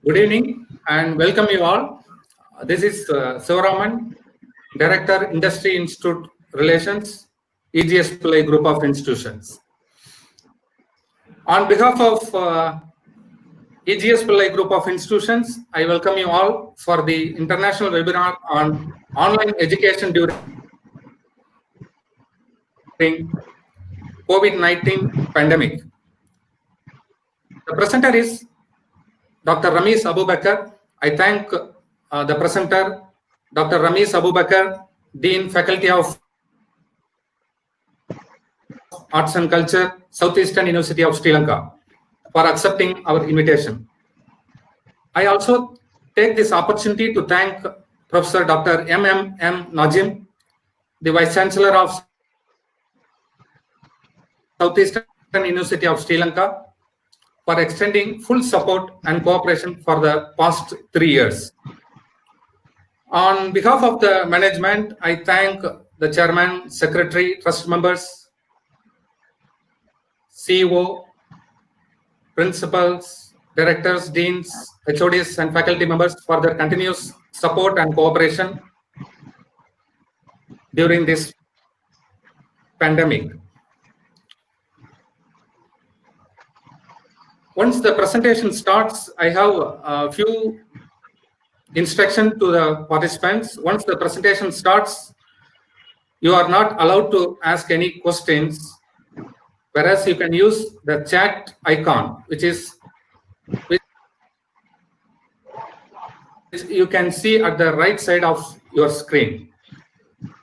Good evening and welcome you all. This is Sivaraman, Director, Industry Institute Relations, EGS Pillay Group of Institutions. On behalf of EGS Pillay Group of Institutions, I welcome you all for the international webinar on online education during COVID-19 pandemic. The presenter is Dr. Ramesh Abubakar. I thank the presenter, Dr. Ramesh Abubakar, Dean, Faculty of Arts and Culture, Southeastern University of Sri Lanka, for accepting our invitation. I also take this opportunity to thank Professor Dr. M.M. Najim, the Vice Chancellor of Southeastern University of Sri Lanka, for extending full support and cooperation for the past 3 years. On behalf of the management, I thank the Chairman, Secretary, Trust members, CEO, principals, directors, deans, HODs, and faculty members for their continuous support and cooperation during this pandemic. Once the presentation starts, I have a few instructions to the participants. Once the presentation starts, you are not allowed to ask any questions, whereas you can use the chat icon, which you can see at the right side of your screen.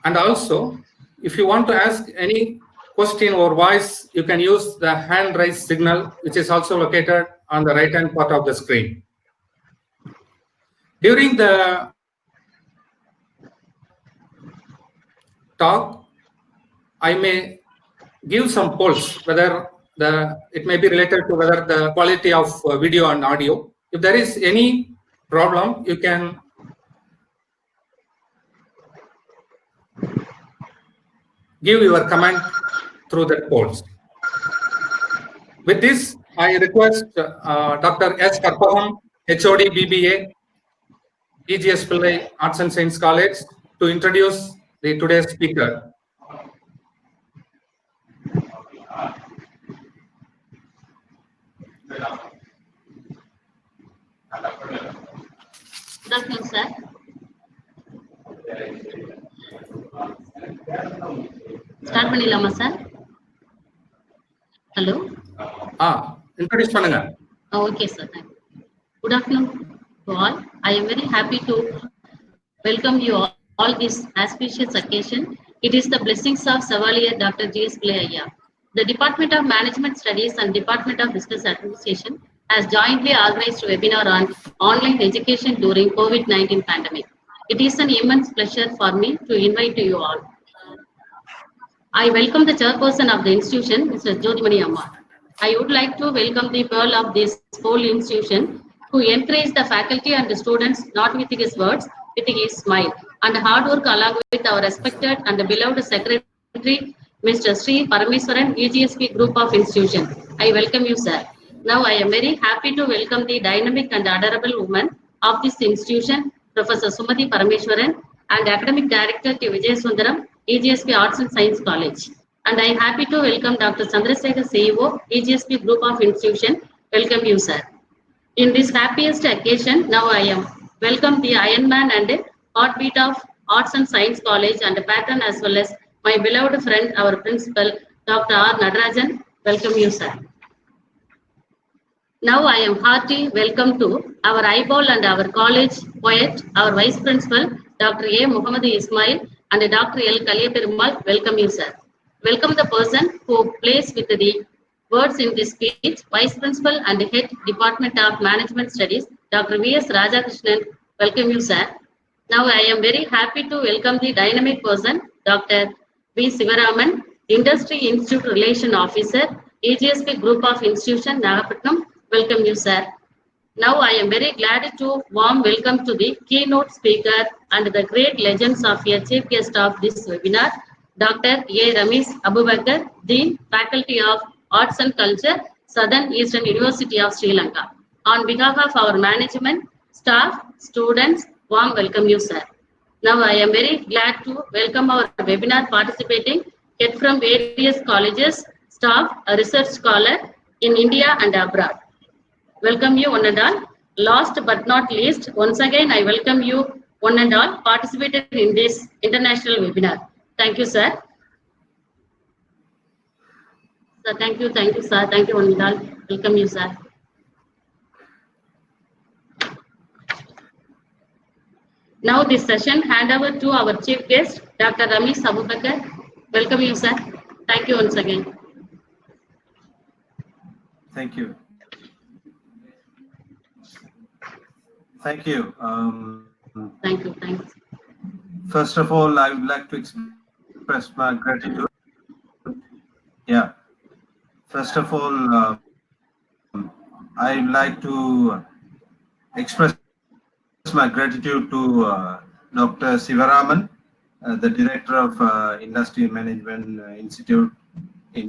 And also, if you want to ask any question or voice, you can use the hand raise signal, which is also located on the right hand part of the screen. During the talk, I may give some polls, whether it may be related to whether the quality of video and audio. If there is any problem, you can give your comment through the polls. With this, I request Dr. S. Karpaham, HOD BBA, EGS Pillay Arts and Science College, to introduce today's speaker. Good afternoon, sir. Start பண்ணிடலாமா sir? Hello. Introduce பண்ணுங்க. Okay, sir. Good afternoon to all. I am very happy to welcome you all this auspicious occasion. It is the blessings of Savalier Dr. G.S. Pillay. The Department of Management Studies and Department of Business Administration has jointly organized a webinar on online education during COVID-19 pandemic. It is an immense pleasure for me to invite you all. I welcome the chairperson of the institution, Mr. Jyothimani Amma. I would like to welcome the pearl of this whole institution, who encouraged the faculty and the students not with his words, with his smile and hard work, along with our respected and beloved secretary, Mr. Sri Parameswaran, EGSP Group of Institution. I welcome you, sir. Now I am very happy to welcome the dynamic and adorable woman of this institution, Professor Sumati Parameswaran, and Academic Director T. Vijay Sundaram, EGSP Arts and Science College. And I am happy to welcome Dr. Chandrasekhar, CEO, EGSP Group of Institution. Welcome you, sir. In this happiest occasion, now I am welcome the Iron Man and heartbeat of Arts and Science College and patron, as well as my beloved friend, our principal, Dr. R. Nadarajan. Welcome you, sir. Now I am hearty welcome to our eyeball and our college poet, our vice principal, Dr. A. Muhammad Ismail, and Dr. L. Kaliyaperumal. Welcome you, sir. Welcome the person who plays with the words in this speech, Vice Principal and Head Department of Management Studies, Dr. V.S. Rajakrishnan. Welcome you, sir. Now I am very happy to welcome the dynamic person, Dr. V. Sivaraman, Industry Institute Relation Officer, EGSP Group of Institution, Nagapatnam. Welcome you, sir. Now I am very glad to warm welcome to the keynote speaker and the great legends of a chief guest of this webinar, Dr. A. Ramesh Abubakar, Dean, Faculty of Arts and Culture, Southern Eastern University of Sri Lanka. On behalf of our management, staff, students, warm welcome you, sir. Now I am very glad to welcome our webinar participating head from various colleges, staff, a research scholar in India and abroad. Welcome you one and all. Last but not least, once again I welcome you one and all participated in this international webinar. Thank you, sir. Sir, thank you, sir. Thank you one and all. Welcome you, sir. Now this session hand over to our chief guest, Dr. Ramesh Abubakar. Welcome you, sir. Thank you once again. Thank you. Thank you. Thank you. Thanks. First of all, I would like to express my gratitude. Yeah. First of all, I would like to express my gratitude to Dr. Sivaraman, the director of Industry Management Institute in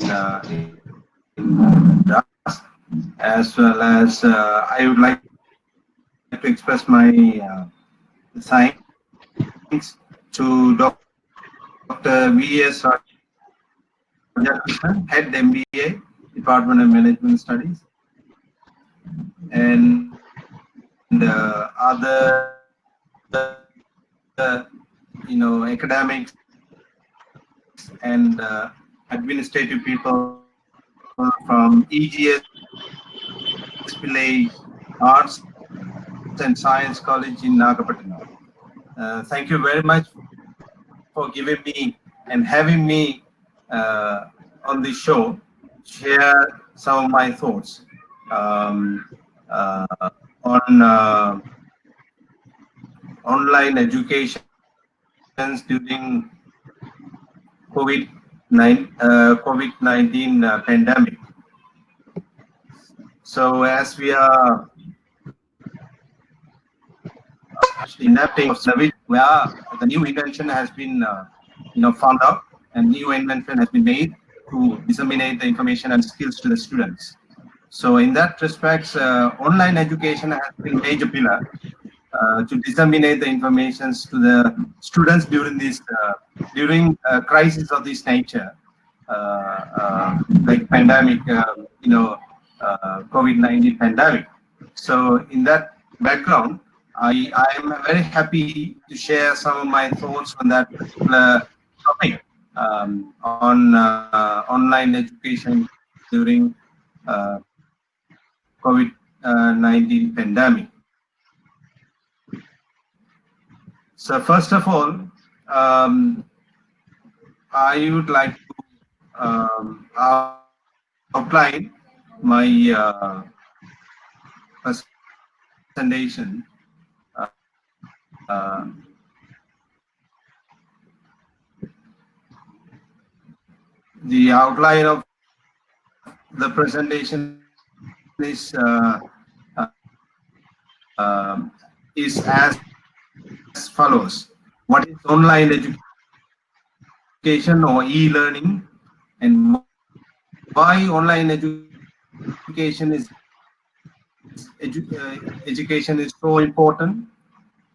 Madras, as well as I would like to express my thanks to Dr. V.S. Rajakrishnan, Head MBA, Department of Management Studies, and other academics and administrative people from EGS Pillay Arts and Science College in Nagapattinam. Thank you very much for giving me and having me on this show, share some of my thoughts on online education during COVID-19 pandemic. So as we are adapting where the new invention has been found out, and new invention has been made to disseminate the information and skills to the students. So in that respect, online education has been a major pillar to disseminate the information to the students during this crisis of this nature, like pandemic, COVID-19 pandemic. So in that background, I am very happy to share some of my thoughts on that particular topic on online education during COVID-19 pandemic. So first of all, I would like to outline my presentation. The outline of the presentation is as follows. What is online education or e-learning, and why online education is so important,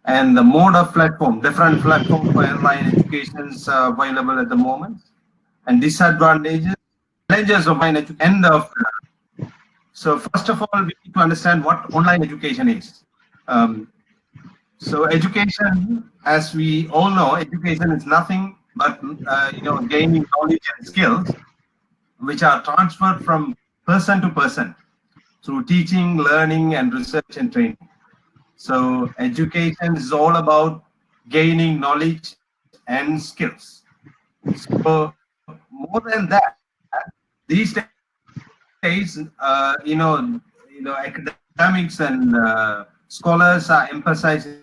and the mode of platform, different platforms for online education is available at the moment, and disadvantages, challenges of online education. So first of all, we need to understand what online education is. So education, as we all know, education is nothing but gaining knowledge and skills which are transferred from person to person through teaching, learning, and research and training. So education is all about gaining knowledge and skills. So more than that, these days, academics and scholars are emphasizing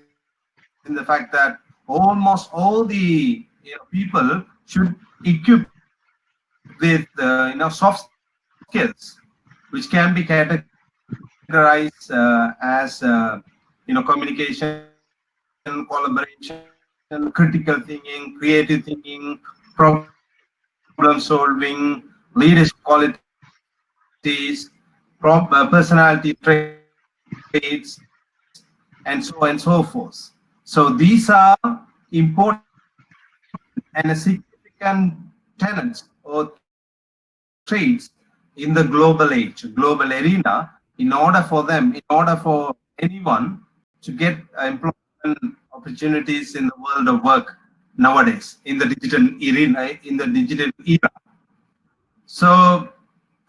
the fact that almost all the people should equip with soft skills, which can be categorized as communication, collaboration, critical thinking, creative thinking, problem solving, leadership qualities, personality traits, rates, and so on and so forth. So these are important and significant tenets or traits in the global age, global arena, in order for them, in order for anyone to get employment opportunities in the world of work nowadays, in the digital era. So,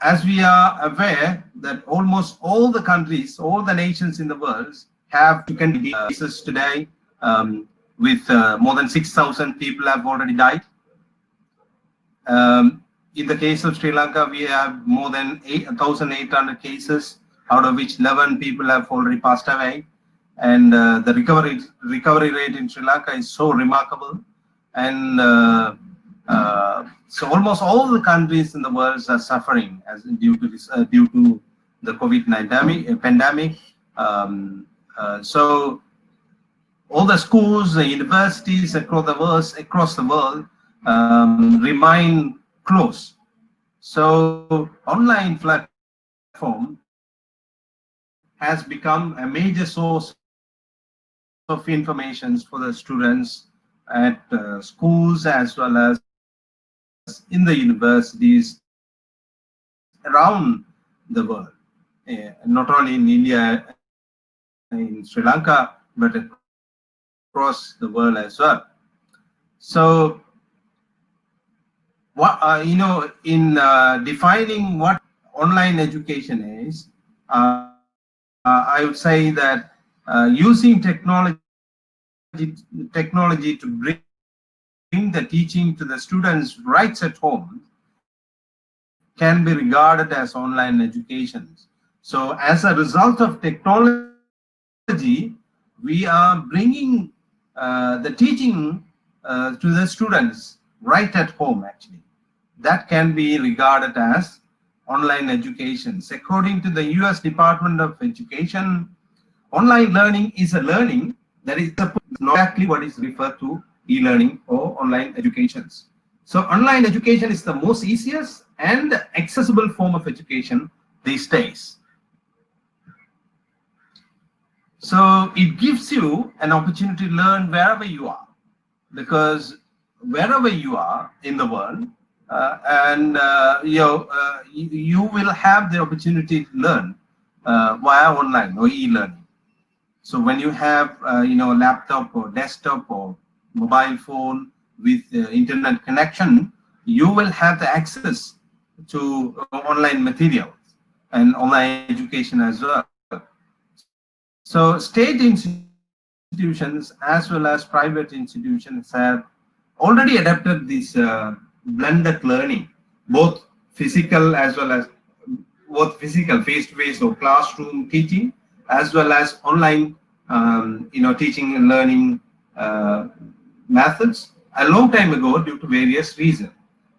as we are aware that almost all the countries, all the nations in the world have taken cases today, with more than 6,000 people have already died. In the case of Sri Lanka, we have more than 1,800 cases, out of which 11 people have already passed away. And the recovery rate in Sri Lanka is so remarkable. And so almost all the countries in the world are suffering due to the COVID-19 pandemic. So all the schools, the universities across the world remain closed. So online platform has become a major source of information for the students at schools as well as in the universities around the world, not only in India, in Sri Lanka, but across the world as well. So, what in defining what online education is, I would say that using technology to bring the teaching to the students right at home can be regarded as online education. So as a result of technology, we are bringing the teaching to the students right at home. Actually, that can be regarded as online education. According to the US Department of Education, online learning is a learning that is not exactly what is referred to e-learning or online educations. So online education is the most easiest and accessible form of education these days. So it gives you an opportunity to learn wherever you are, because wherever you are in the world, you will have the opportunity to learn via online or e-learning. So when you have laptop or desktop or mobile phone with internet connection, you will have the access to online materials and online education as well. So state institutions as well as private institutions have already adapted this blended learning, both physical face-to-face or classroom teaching, as well as online teaching and learning methods a long time ago due to various reasons.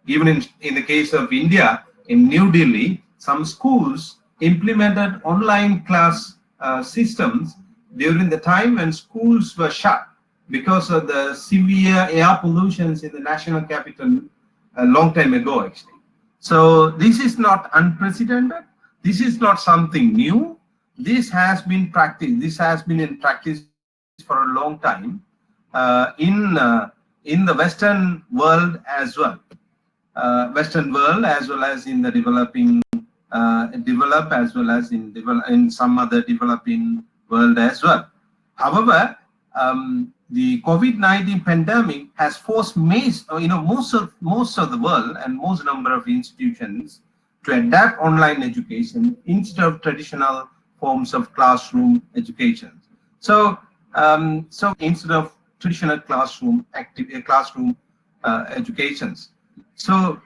Even in the case of India, in New Delhi, some schools implemented online class systems during the time when schools were shut because of the severe air pollutions in the national capital a long time ago, actually. So this is not unprecedented. This is not something new. This has been practiced. This has been in practice for a long time in the Western world as well. Western world as well as in the developing, as well as in some other developing world as well. However, the COVID-19 pandemic has forced most of the world and most number of institutions to adapt online education instead of traditional forms of classroom education. So, instead of traditional classroom educations. So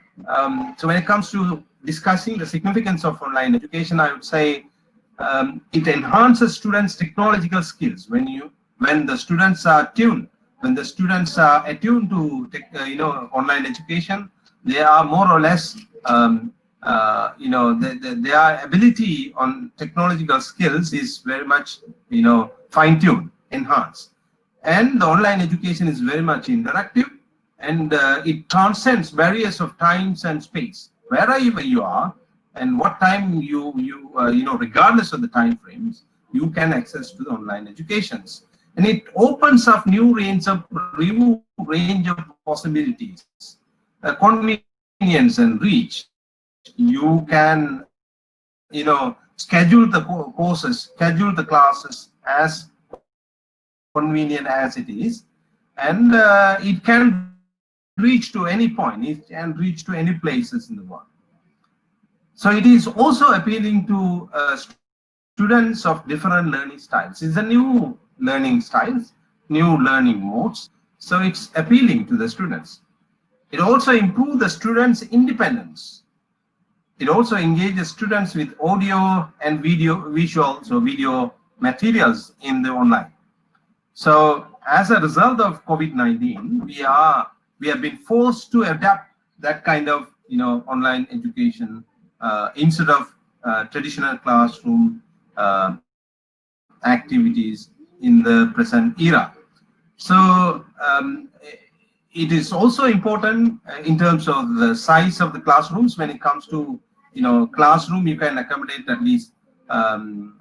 when it comes to discussing the significance of online education, I would say it enhances students' technological skills. When the students are attuned to online education, they are more or less their ability on technological skills is very much fine-tuned, enhanced. And the online education is very much interactive, and it transcends barriers of times and space. Wherever you are and what time regardless of the time frames, you can access to the online educations. And it opens up new range of possibilities, convenience and reach. You can, schedule the courses, schedule the classes as convenient as it is, and it can reach to any point, it can reach to any places in the world. So it is also appealing to students of different learning styles. It's a new learning styles, new learning modes. So it's appealing to the students. It also improves the students' independence. It also engages students with audio and video materials in the online. So as a result of COVID-19, we have been forced to adapt that kind of online education instead of traditional classroom activities in the present era. So it is also important in terms of the size of the classrooms. When it comes to classroom, you can accommodate at least around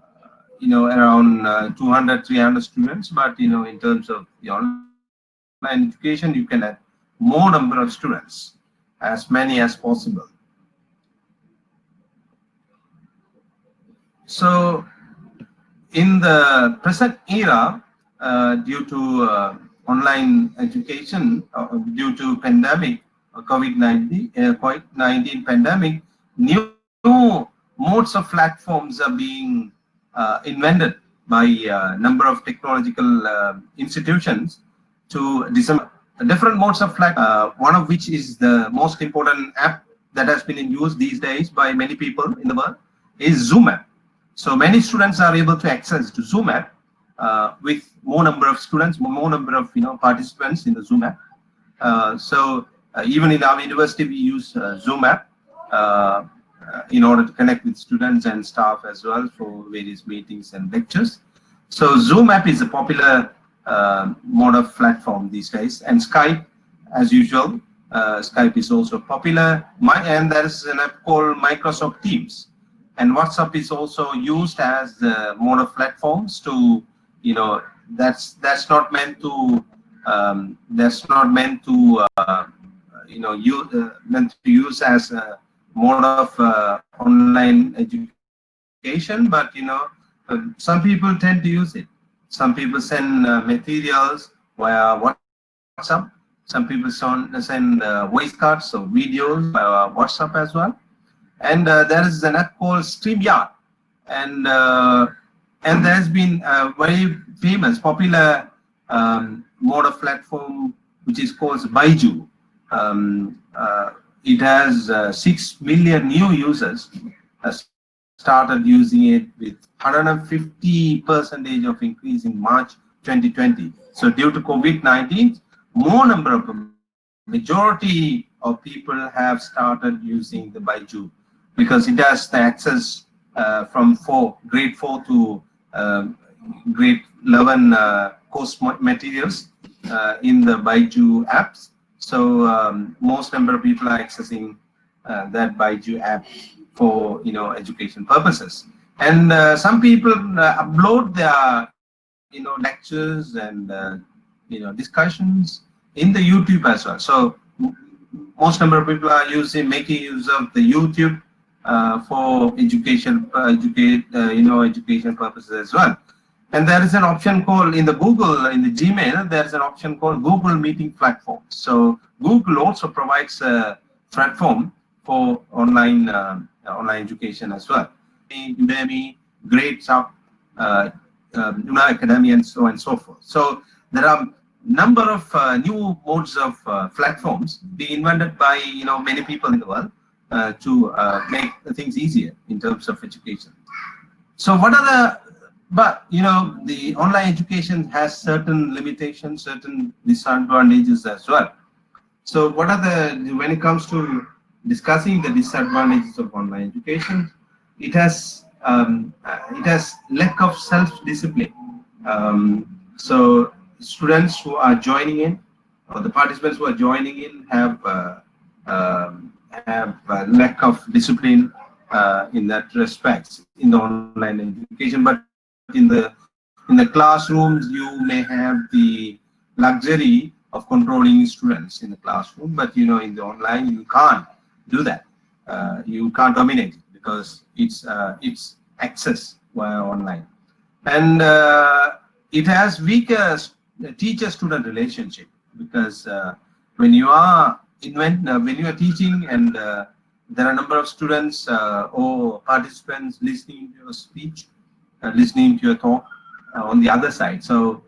200, 300 students, but in terms of the online education, you can have more number of students, as many as possible. So in the present era, due to online education, due to pandemic, COVID-19 pandemic, new modes of platforms are being invented by a number of technological institutions to design different modes of platform, one of which is the most important app that has been in use these days by many people in the world, is Zoom app. So many students are able to access to Zoom app with more number of students, more number of participants in the Zoom app. So even in our university, we use Zoom app in order to connect with students and staff as well for various meetings and lectures. So Zoom app is a popular mode of platform these days, and Skype, as usual, Skype is also popular. And there is an app called Microsoft Teams, and WhatsApp is also used as the mode of platforms to, that's not meant to use as a mode of online education, but some people tend to use it. Some people send materials via WhatsApp. Some people send voice cards or videos via WhatsApp as well. And there is an app called StreamYard, and there's been a very famous, popular mode of platform which is called Baiju. It has 6 million new users started using it, with 150% of increase in March 2020. So due to COVID-19, majority of people have started using the Baiju, because it has the access from grade 4 to grade 11 course materials in the Baiju apps. So most number of people are accessing that Baiju app for education purposes. And some people upload their lectures and discussions in the YouTube as well. So most number of people are making use of the YouTube for education purposes as well. And there is an option called in the Gmail, there is an option called Google Meeting Platform. So Google also provides a platform for online education as well. Udemy, Grades Up, Academy, and so on and so forth. So there are number of new modes of platforms being invented by many people in the world to make things easier in terms of education. So what are the online education has certain limitations, certain disadvantages as well. So what are when it comes to discussing the disadvantages of online education, it has lack of self-discipline. So students who are joining in, or the participants who are joining in, have lack of discipline in that respect in the online education. But in the classrooms you may have the luxury of controlling students in the classroom, but in the online you can't do that. You can't dominate it because it's access via online, and it has weaker teacher-student relationship because when you are teaching and there are a number of students or participants listening to your speech, listening to your talk on the other side. So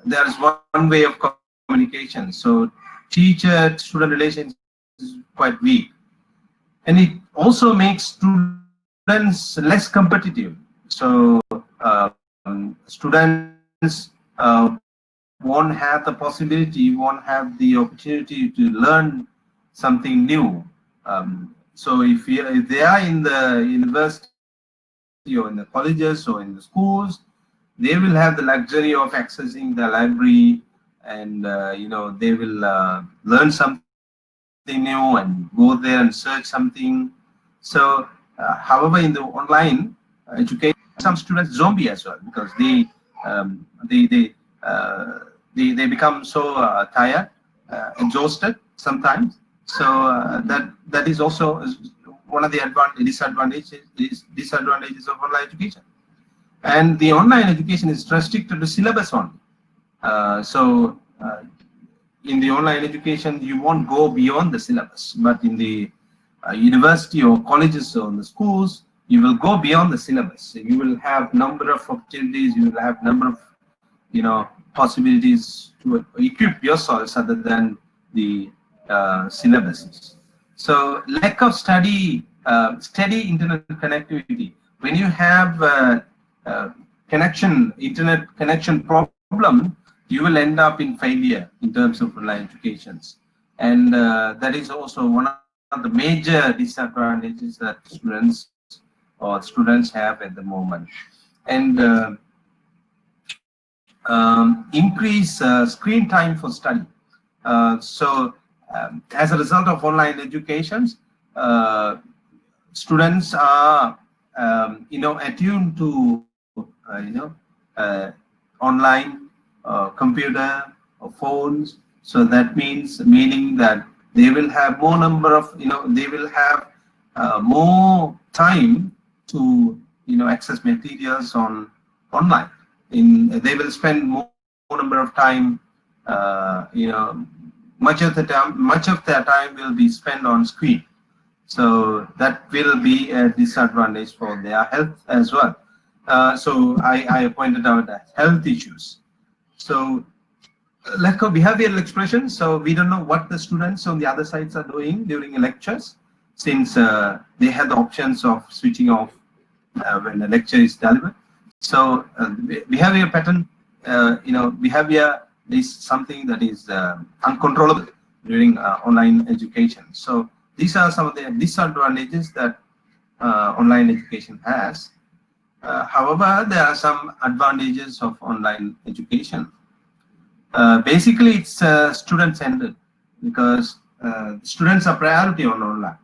there is one way of communication. So teacher-student relationship is quite weak. And it also makes students less competitive. So students won't have the possibility, won't have the opportunity to learn something new. So if they are in the university or in the colleges or in the schools, they will have the luxury of accessing the library, and they will learn something new and go there and search something. So however, in the online education, some students zombie as well, because they become so tired, exhausted sometimes. So that is also one of the disadvantages of online education. And the online education is restricted to syllabus only. In the online education, you won't go beyond the syllabus, but in the university or colleges or in the schools, you will go beyond the syllabus. So you will have number of opportunities, you will have number of possibilities to equip yourselves other than the syllabuses. So lack of steady internet connectivity. When you have internet connection problem, you will end up in failure in terms of online educations, and that is also one of the major disadvantages that students have at the moment. And increase screen time for study. As a result of online educations, students are attuned to online computer or phones. So that meaning that they will have more number of they will have more time to access materials online. They will spend more number of time, much of their time will be spent on screen. So that will be a disadvantage for their health as well. So I pointed out that health issues. So lack of behavioral expression. So we don't know what the students on the other sides are doing during lectures, since they have the options of switching off when the lecture is delivered. So behavior pattern, behavior is something that is uncontrollable during online education. So these are some of the disadvantages that online education has. However, there are some advantages of online education. Basically, it's student-centered, because students are priority on online.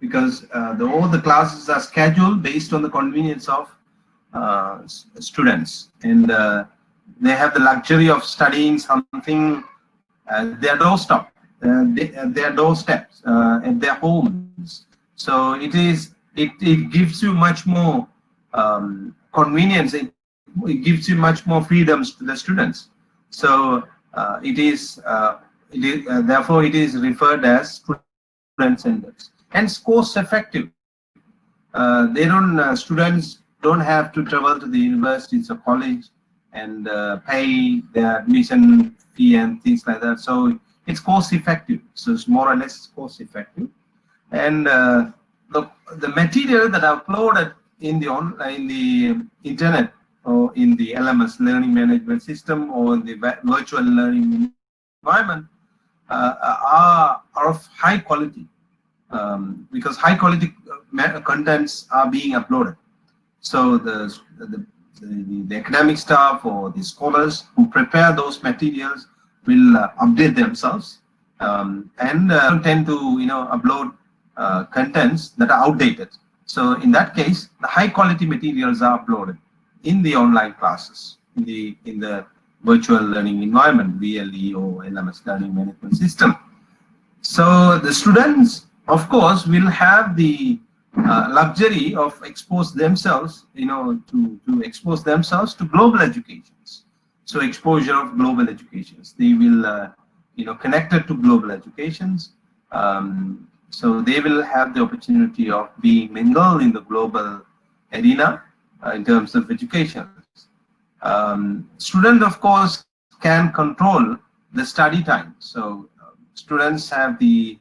Because all the classes are scheduled based on the convenience of students, and they have the luxury of studying something at their doorstep, their doorsteps, at their homes. So it gives you much more convenience. It gives you much more freedoms to the students. So therefore it is referred as student-centered and cost-effective. Students don't have to travel to the universities or college and pay their admission fee and things like that. So it's cost-effective. So it's more or less cost-effective. And the material that are uploaded in the internet or in the LMS, learning management system, or in the virtual learning environment are of high quality. Because high quality contents are being uploaded. So the academic staff or the scholars who prepare those materials will update themselves and tend to upload contents that are outdated. So in that case, the high quality materials are uploaded in the online classes, in the virtual learning environment, VLE or LMS learning management system. So the students, of course, will have the luxury of expose themselves, to expose themselves to global educations. So exposure of global educations, they will, connected to global educations. So they will have the opportunity of being mingled in the global arena in terms of education. Student, of course, can control the study time. So students have the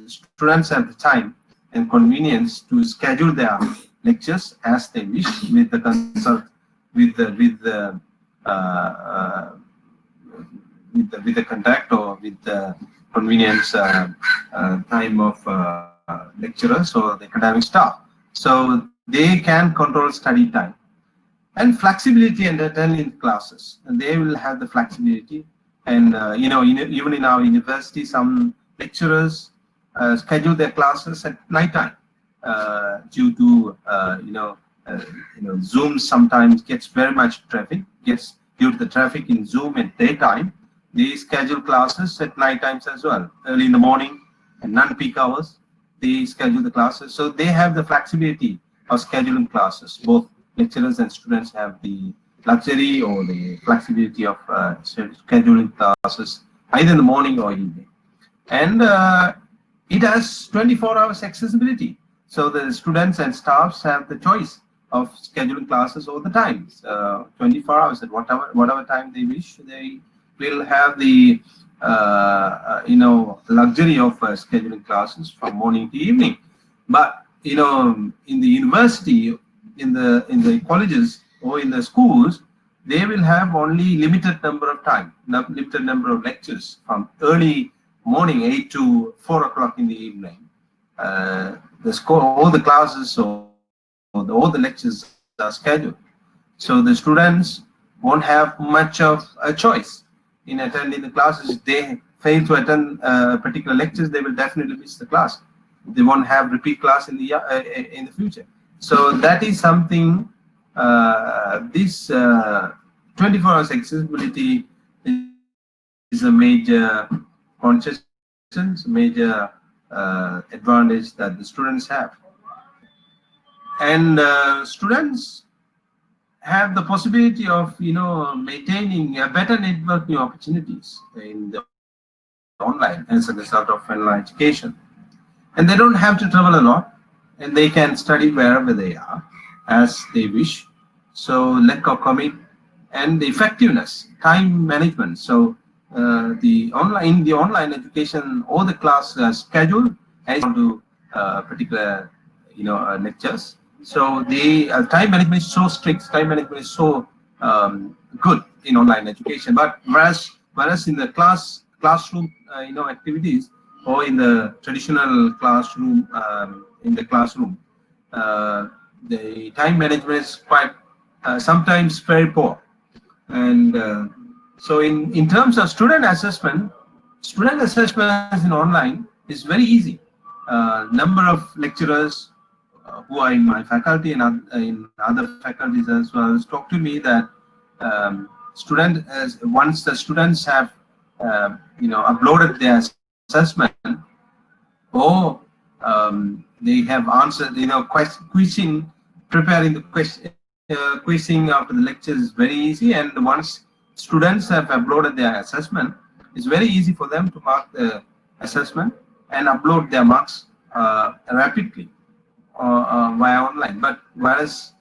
students have the time and convenience to schedule their lectures as they wish with the consult with the contact or with the convenience time of lecturers or the academic staff. So they can control study time and flexibility and attending classes, and they will have the flexibility. And even in our university, some lecturers schedule their classes at night time due to Zoom sometimes gets very much traffic. Due to the traffic in Zoom at daytime, they schedule classes at night times as well. Early in the morning and non-peak hours, they schedule the classes. So they have the flexibility of scheduling classes. Both lecturers and students have the luxury or the flexibility of scheduling classes either in the morning or evening. And it has 24 hours accessibility. So the students and staffs have the choice of scheduling classes all the times, 24 hours at whatever time they wish. They will have the luxury of scheduling classes from morning to evening. But in the university, in the colleges or in the schools, they will have only limited number of lectures from early morning 8 to 4 o'clock in the evening. All the classes or all the lectures are scheduled. So the students won't have much of a choice in attending the classes. If they fail to attend particular lectures, they will definitely miss the class. They won't have repeat class in the future. So that is something. This 24 hours accessibility is a major concession, major advantage that the students have. And students have the possibility of maintaining a better networking opportunities in the online as a result of online education. And they don't have to travel a lot, and they can study wherever they are as they wish. So lack of commit and the effectiveness, time management. So the online education, all the classes are scheduled as to particular lectures. So the time management is so strict. Time management is so good in online education. But whereas in the classroom activities or in the traditional classroom the time management is quite sometimes very poor. And so in terms of student assessment in online is very easy. Number of lecturers who are in my faculty and in other faculties as well talk to me that once the students have uploaded their assessment or they have answered, preparing the question, quizzing after the lecture is very easy. And once students have uploaded their assessment, it's very easy for them to mark the assessment and upload their marks rapidly via online. But whereas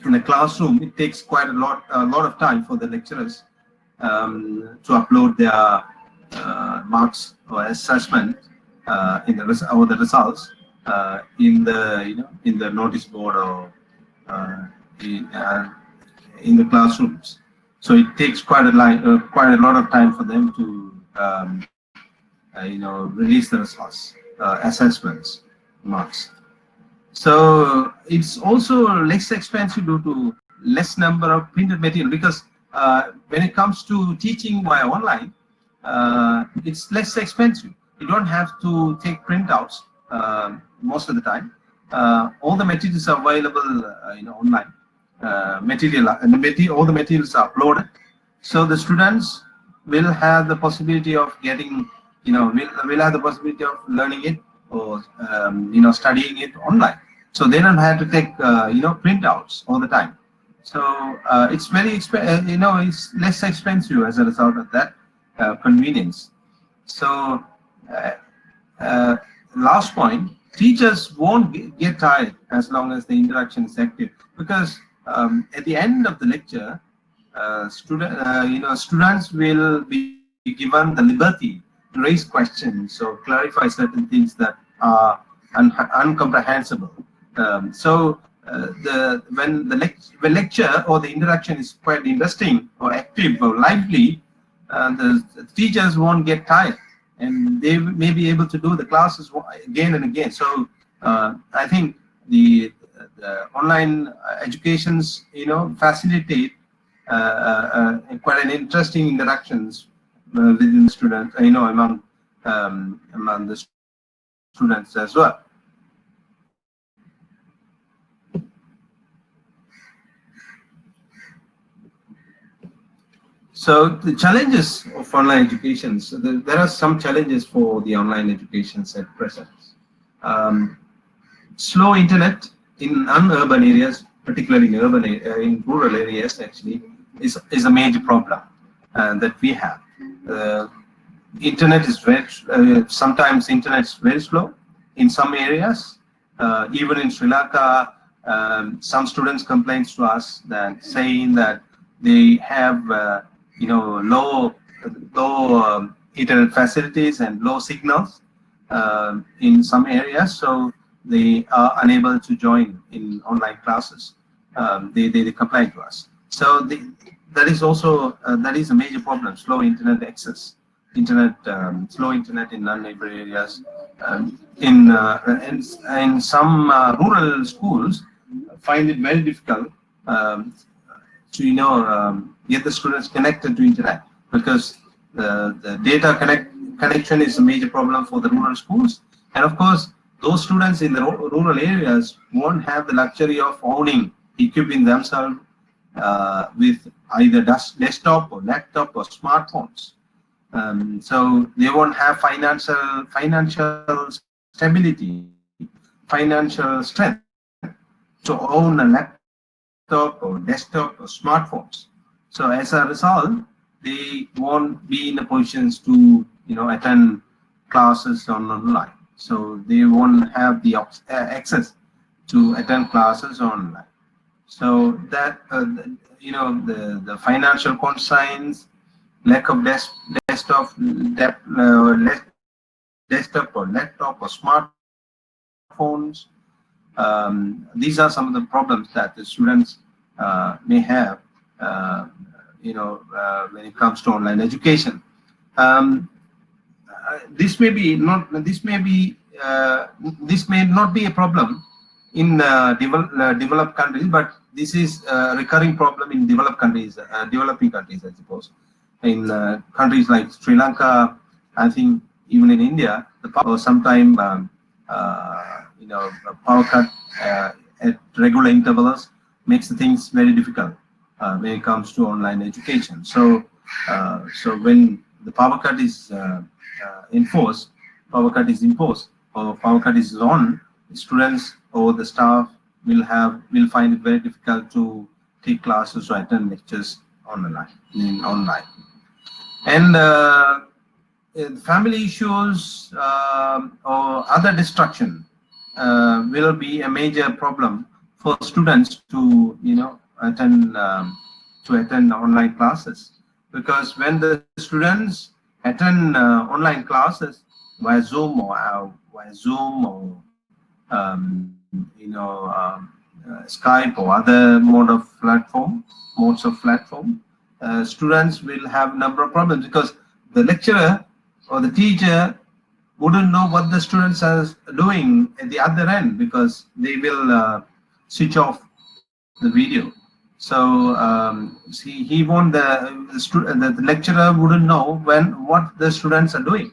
in the classroom, it takes quite a lot of time for the lecturers to upload their marks or assessment in the results in the notice board or in the classrooms. So it takes quite a lot of time for them to release the results, assessments, marks. So it's also less expensive due to less number of printed material, because when it comes to teaching via online, it's less expensive. You don't have to take printouts most of the time. All the materials are available, online. All the materials are uploaded, so the students will have the possibility of getting, will have the possibility of learning it or studying it online. So they don't have to take printouts all the time. So it's it's less expensive as a result of that convenience. So uh, last point, teachers won't get tired as long as the interaction is active, because at the end of the lecture, students will be given the liberty to raise questions or clarify certain things that are uncomprehensible. When the lecture or the interaction is quite interesting or active or lively, the teachers won't get tired, and they may be able to do the classes again and again. So I think the online educations, facilitate quite an interesting interactions within the students, among the students as well. So the challenges of online education. So there are some challenges for the online educations at present. Slow internet in unurban areas, particularly in rural areas, actually is a major problem that we have. Internet is sometimes internet is very slow in some areas. Even in Sri Lanka, some students complain to us that saying that they have low internet facilities and low signals in some areas, so they are unable to join in online classes. They complain to us. So that is also that is a major problem. Slow internet access, slow internet in non-neighbor areas. In some rural schools, find it very difficult to get the students connected to internet, because the data connection is a major problem for the rural schools. And of course, those students in the rural areas won't have the luxury of equipping themselves with either desktop or laptop or smartphones. So they won't have financial stability, financial strength to own a laptop or desktop or smartphones. So as a result, they won't be in a position to attend classes online. So they won't have the access to attend classes online. So that the financial constraints, lack of desktop or laptop or smartphones. These are some of the problems that the students may have, when it comes to online education. This may not be a problem in developed countries, but this is a recurring problem in developing countries, I suppose. In countries like Sri Lanka, I think even in India, the power sometime power cut at regular intervals makes the things very difficult when it comes to online education. So when the power cut is imposed, or power cut is on, students or the staff will find it very difficult to take classes or attend lectures online. And family issues or other distraction will be a major problem for students to attend online classes, because when the students attend online classes via Zoom or Skype or other modes of platform, students will have a number of problems, because the lecturer or the teacher wouldn't know what the students are doing at the other end, because they will switch off the video. So the lecturer wouldn't know what the students are doing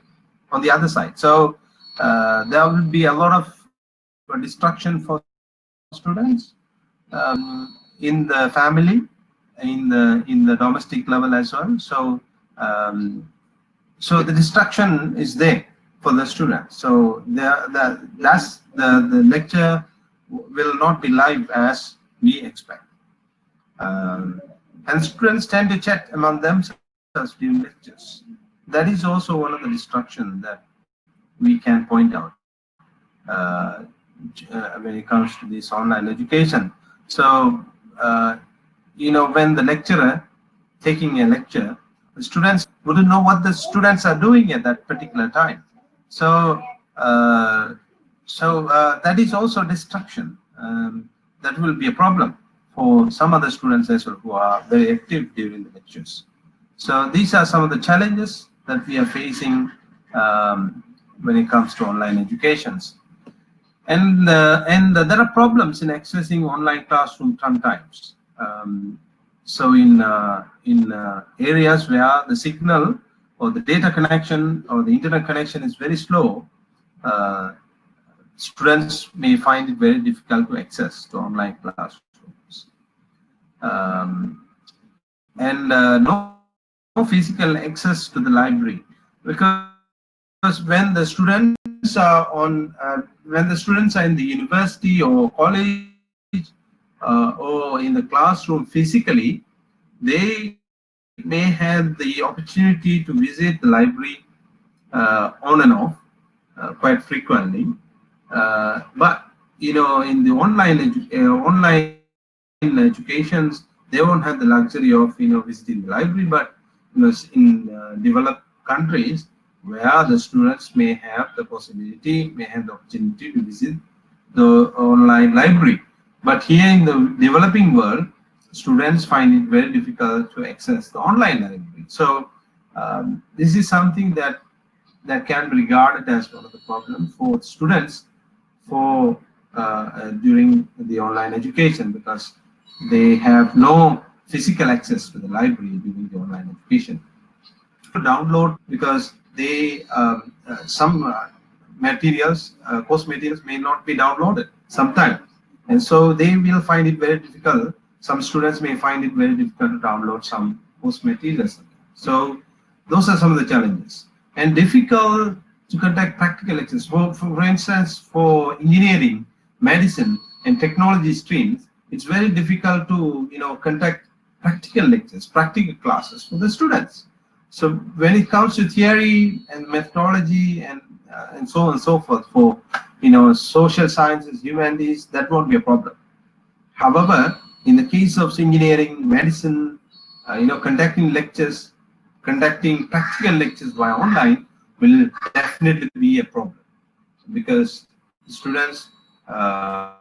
on the other side. So there will be a lot of distraction for students in the family, in the domestic level as well. So so the distraction is there for the students. So the lecture will not be live as we expect. And students tend to chat among themselves during lectures. That is also one of the distractions that we can point out when it comes to this online education. So, when the lecturer taking a lecture, the students wouldn't know what the students are doing at that particular time. So, that is also distraction. That will be a problem for some other students as well who are very active during the lectures. So these are some of the challenges that we are facing when it comes to online educations. And there are problems in accessing online classroom sometimes. So in areas where the signal or the data connection or the internet connection is very slow, students may find it very difficult to access to online classrooms. No physical access to the library, because when the students are in the university or college or in the classroom physically, they may have the opportunity to visit the library on and off quite frequently. But in the online educations, they won't have the luxury of visiting the library. But in developed countries, where the students may have the opportunity to visit the online library. But here in the developing world, students find it very difficult to access the online library. So this is something that can be regarded as one of the problems for students during the online education, because they have no physical access to the library during the online education. To download, because they some materials, course materials may not be downloaded sometimes, and so they will find it very difficult. Some students may find it very difficult to download some course materials. So those are some of the challenges, and difficult to conduct practical lectures. For instance, for engineering, medicine, and technology streams, it's very difficult to conduct practical lectures, practical classes for the students. So when it comes to theory and methodology and so on and so forth, for social sciences, humanities, that won't be a problem. However, in the case of engineering, medicine, conducting practical lectures via online will definitely be a problem, because students that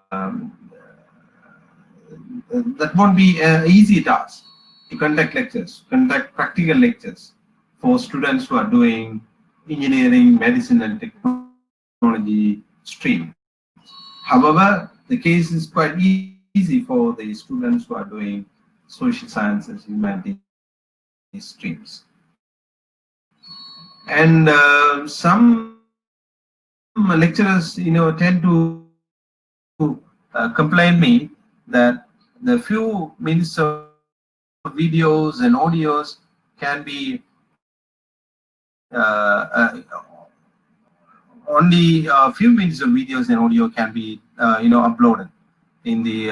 won't be an easy task to conduct practical lectures for students who are doing engineering, medicine, and technology stream. However, the case is quite easy for the students who are doing social sciences, humanities streams. And some lecturers, tend to complain me that the few minutes of videos and audios can be only a few minutes of videos and audio can be uploaded in the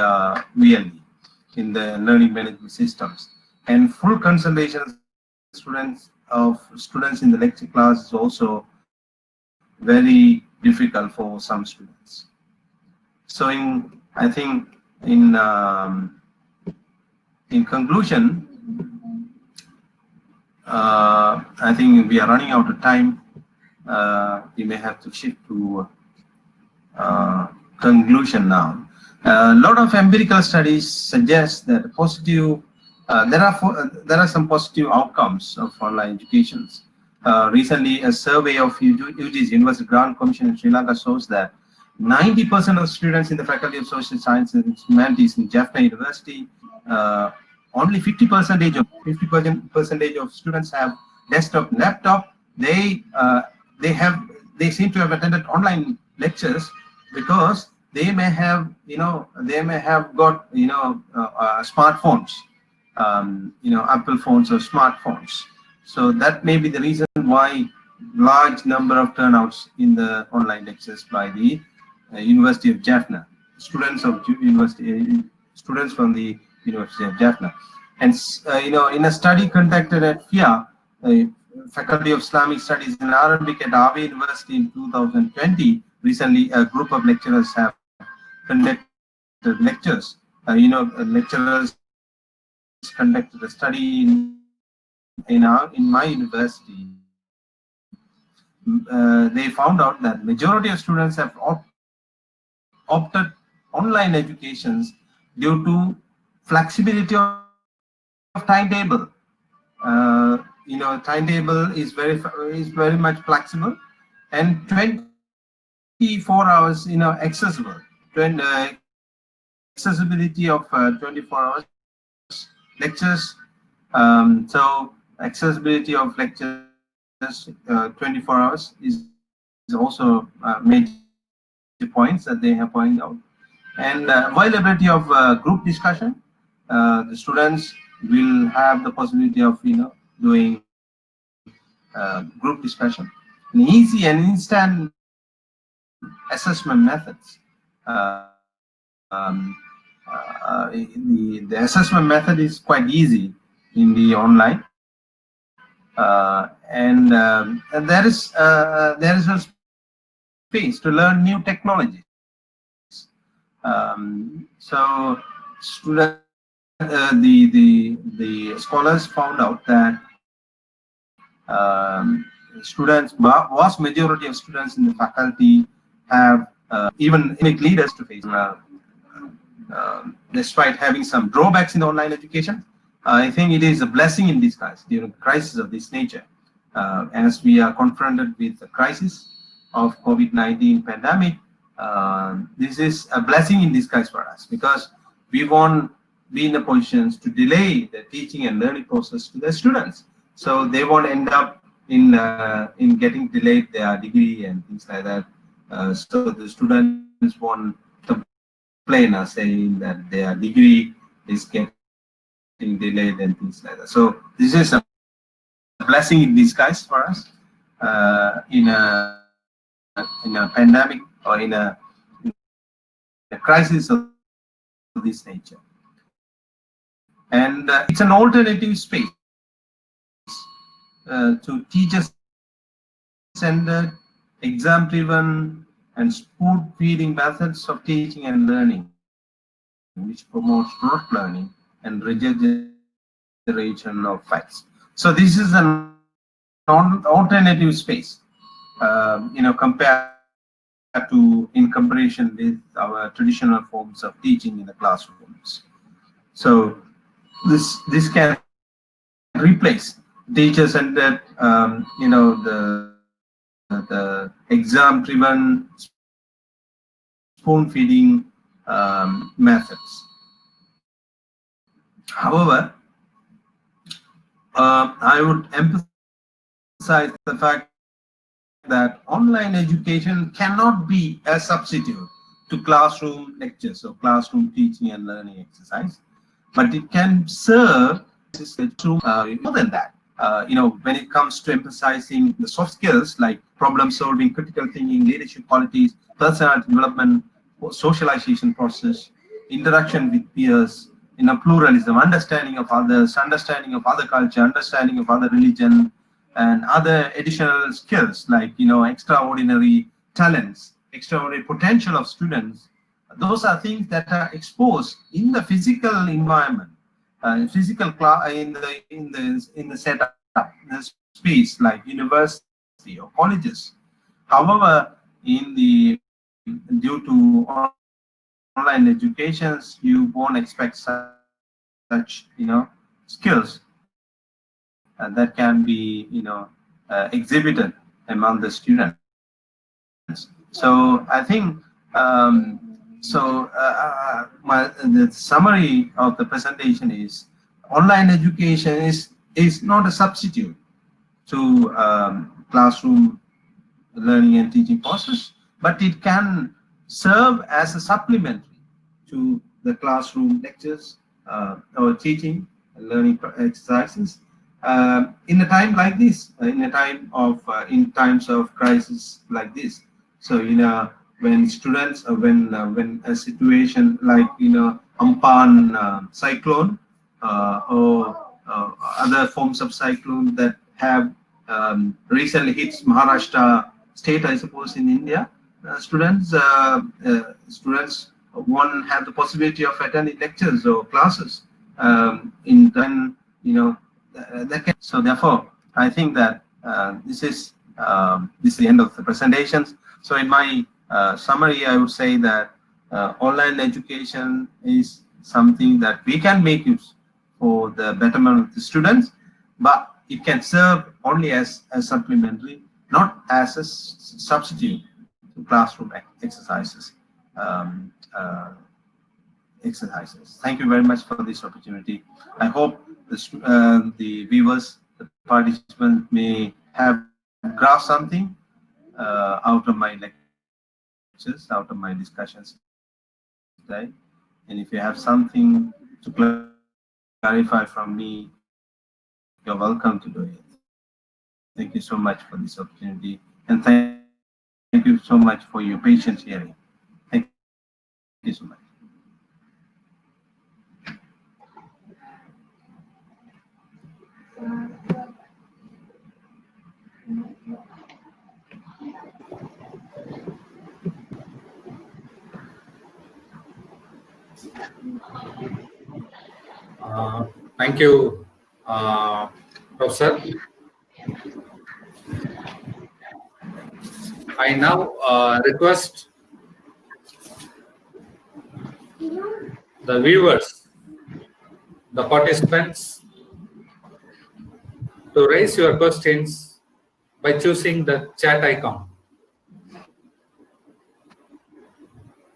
VLE, in the learning management systems, and full concentration of students in the lecture class is also very difficult for some students. So I think in conclusion, I think we are running out of time. We may have to shift to conclusion now. A lot of empirical studies suggest that there are some positive outcomes of online education. Recently, a survey of UG's University Grant Commission in Sri Lanka shows that 90% of students in the Faculty of Social Sciences and Humanities in Jaffna University, only 50% of students have desktop and laptop. They they seem to have attended online lectures because they may have, they may have got, smartphones, Apple phones or smartphones. So that may be the reason why large number of turnouts in the online lectures by the University of Jaffna, students of students from the University of Jaffna. And in a study conducted at FIA, Faculty of Islamic Studies in Arabic at Avi University in 2020, recently a group of lecturers have conducted lectures. Lecturers conducted a study in my university. They found out that majority of students have opted online educations due to flexibility of timetable. Timetable is very much flexible and 24 hours, accessible. Accessibility of 24 hours lectures. So accessibility of lectures 24 hours is also major points that they have pointed out. And availability of group discussion. The students will have the possibility of doing group discussion, and easy and instant assessment methods. The assessment method is quite easy in the online, and there is a space to learn new technologies. So students, the scholars found out that vast majority of students in the faculty have even leaders to face. Despite having some drawbacks in online education, I think it is a blessing in disguise during a crisis of this nature. As we are confronted with the crisis of COVID-19 pandemic, this is a blessing in disguise for us, because we won't be in a position to delay the teaching and learning process to the students. So they won't end up in getting delayed their degree and things like that. So the students won't complain or saying that their degree is getting delayed and things like that. So this is a blessing in disguise for us in a pandemic or in a crisis of this nature. And it's an alternative space to teacher-centered, exam-driven, and spoon-feeding methods of teaching and learning, which promotes rote learning and regurgitation of facts. So this is an alternative space, compared to, in comparison with our traditional forms of teaching in the classrooms. So this can replace teacher-centered, the exam-driven, spoon-feeding methods. However, I would emphasize the fact that online education cannot be a substitute to classroom lectures or classroom teaching and learning exercise, but it can serve more than that. When it comes to emphasizing the soft skills like problem solving, critical thinking, leadership qualities, personality development, socialization process, interaction with peers, pluralism, understanding of others, understanding of other culture, understanding of other religion, and other additional skills like extraordinary talents, extraordinary potential of students. Those are things that are exposed in the physical environment, physical in the setup, in the space like university or colleges. However, due to online educations, you won't expect such skills that can be exhibited among the students. So I think the summary of the presentation is online education is not a substitute to classroom learning and teaching process, but it can serve as a supplementary to the classroom lectures or teaching and learning exercises in a time like this, in times of crisis like this. So when students, when a situation like Ampan cyclone or other forms of cyclone that have recently hit Maharashtra state, I suppose, in India, students won't have the possibility of attending lectures or classes in then so therefore I think that this is the end of the presentations. So in my summary, I would say that online education is something that we can make use for the betterment of the students, but it can serve only as a supplementary, not as a substitute to classroom exercises. Thank you very much for this opportunity. I hope the viewers, the participants may have grasped something out of my lectures, out of my discussions today. And if you have something to clarify from me, you're welcome to do it. Thank you so much for this opportunity, and thank you so much for your patience hearing. Thank you so much. Thank you, Professor. I now request the viewers, the participants, to raise your questions by choosing the chat icon.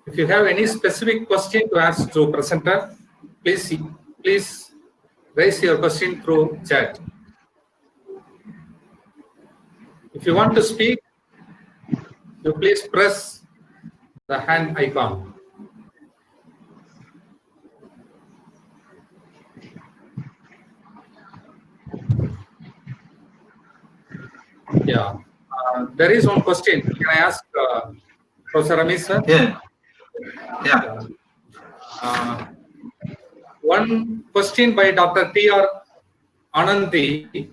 If you have any specific question to ask to presenter, please raise your question through chat. If you want to speak, you please press the hand icon. Yeah, there is one question. Can I ask Professor Ramesh, sir? Yeah. One question by Dr. T.R. Ananthi.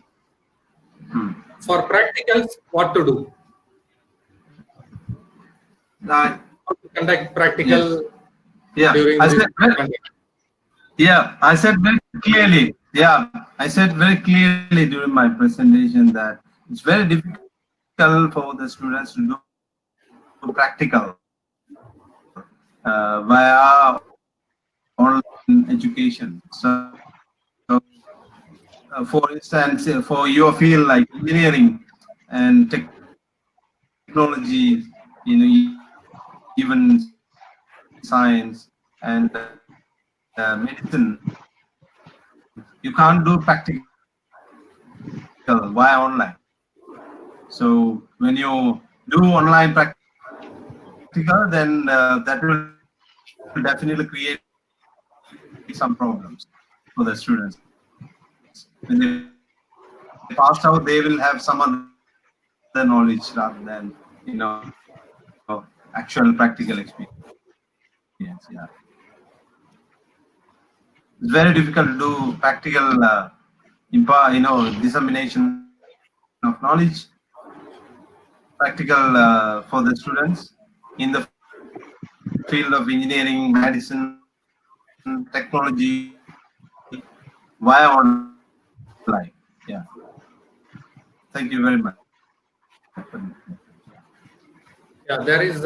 For practicals, what to do? How to conduct practical during this pandemic? I said very clearly. I said very clearly during my presentation that it's very difficult for the students to do practical via online education. So for instance, for your field like engineering and technology, even science and medicine, you can't do practical via online. So when you do online practical, then that will definitely create some problems for the students. When they pass out, they will have some other knowledge rather than actual practical experience. Yeah, it's very difficult to do practical dissemination of knowledge, practical for the students in the field of engineering, medicine, technology via online. Yeah. Thank you very much. Yeah, there is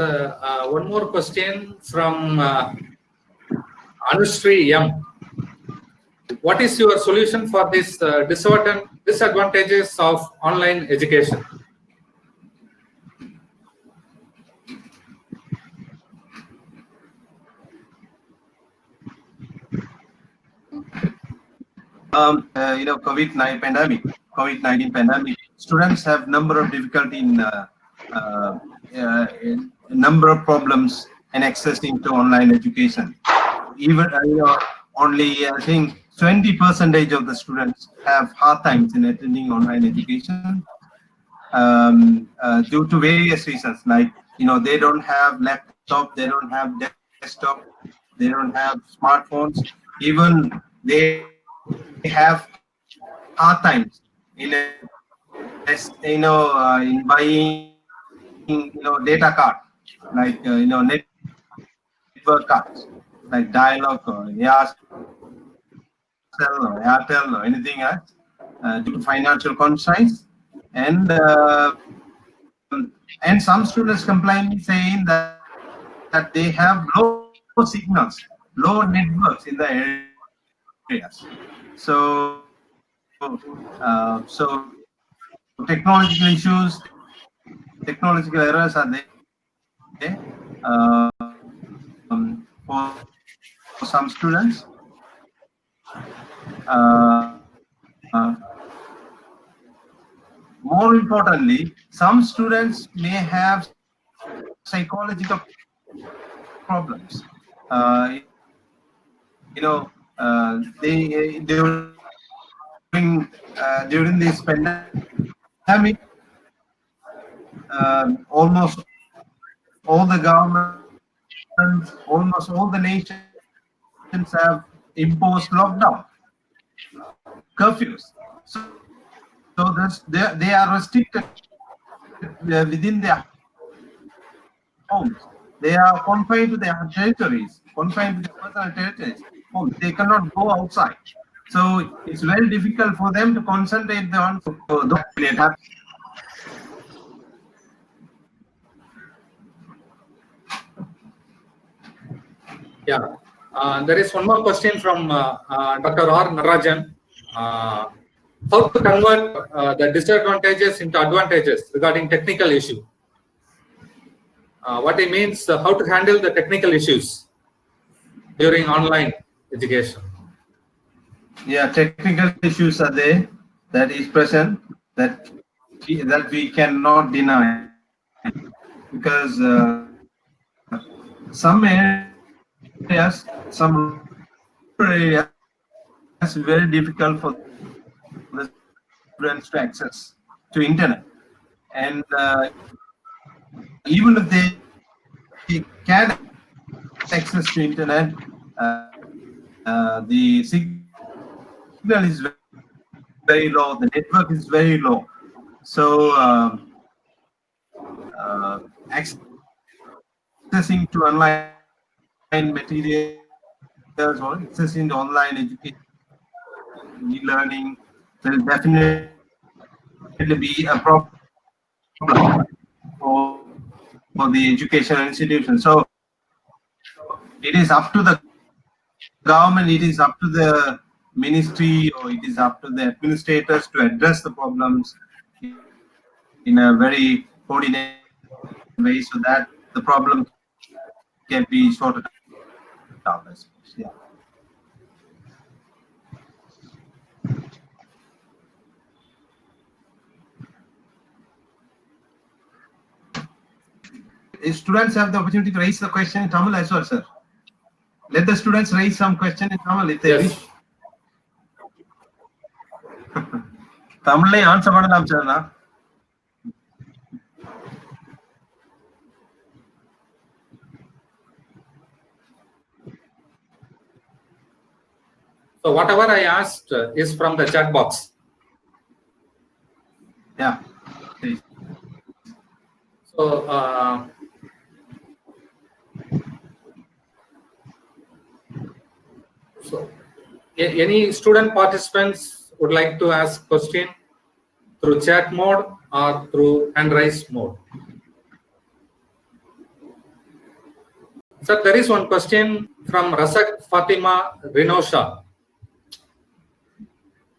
one more question from Anushree M. What is your solution for this disadvantages of online education? COVID-19 pandemic, students have number of difficulty in a number of problems in accessing to online education. Even only I think 20% of the students have hard times in attending online education due to various reasons, like they don't have laptop, they don't have desktop, they don't have smartphones, even they have hard times in in buying data card, like network cards, like Dialog or Airtel or anything else, due to financial constraints. And some students complain saying that they have low signals, low networks in the areas. So technological issues, technological errors are there for some students. More importantly, some students may have psychological problems. They during this pandemic, almost all the governments, almost all the nations have imposed lockdown, curfews. So they are restricted within their homes. They are confined to their territories, confined to their personal territories. Homes. They cannot go outside. So it's very difficult for them to concentrate on the Yeah. There is one more question from Dr. R. Narajan. How to convert the disadvantages into advantages regarding technical issue? What he means, how to handle the technical issues during online education. Yeah, technical issues are there, that is present, that we cannot deny, because some areas, it's very difficult for the students to access to internet, and even if they can access to internet, the signal is very low, the network is very low. So accessing to online materials or accessing to online education, e-learning, will definitely be a problem for the educational institution. So it is up to the government, it is up to the ministry, or it is up to the administrators to address the problems in a very coordinated way, so that the problem can be sorted out, I suppose. Yeah. If students have the opportunity to raise the question in Tamil as well, sir. Let the students raise some question in Tamil if they wish. Tamil answer pannalam sir na. So whatever I asked is from the chat box. Yeah. Please. So any student participants would like to ask question through chat mode or through hand raise mode? Sir, there is one question from Rasak Fatima Rinosha.